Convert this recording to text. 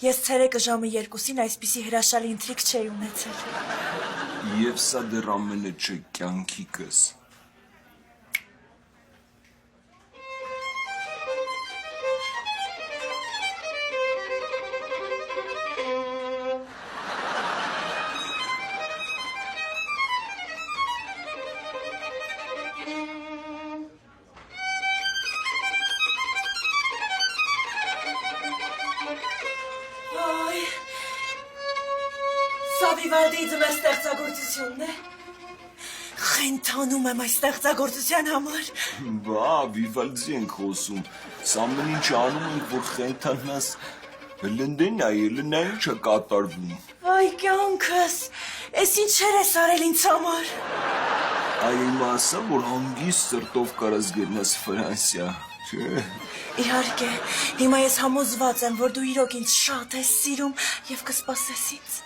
Ես ցերեկը ժամը 2-ին այսպիսի հրաշալի ինտրիգ չէի ունեցել։ Եվ սա դեռ ամենը չէ կյանքիկս։ Այ, սա Վիվալդիի ձմեր ստեղծագործությունն է։ Խենթանում եմ այս ստեղծագործության համար։ Բա, Վիվալդի ենք խոսում, սա ամեն ինչ անում ենք, որ խենթանաս, լնդենայ ինչ է կատարվում։ Այ կյանքս, ես ինչեր ես արել ինձ համար։ Այ իմ ասա, որ հանգիստ սրտով կարաս գնաս Ֆրանսիա, չէ։ Իհարկե, հիմա ես համոզված եմ, որ դու իրոք ինձ շատ ես սիրում և կսպասես ինձ։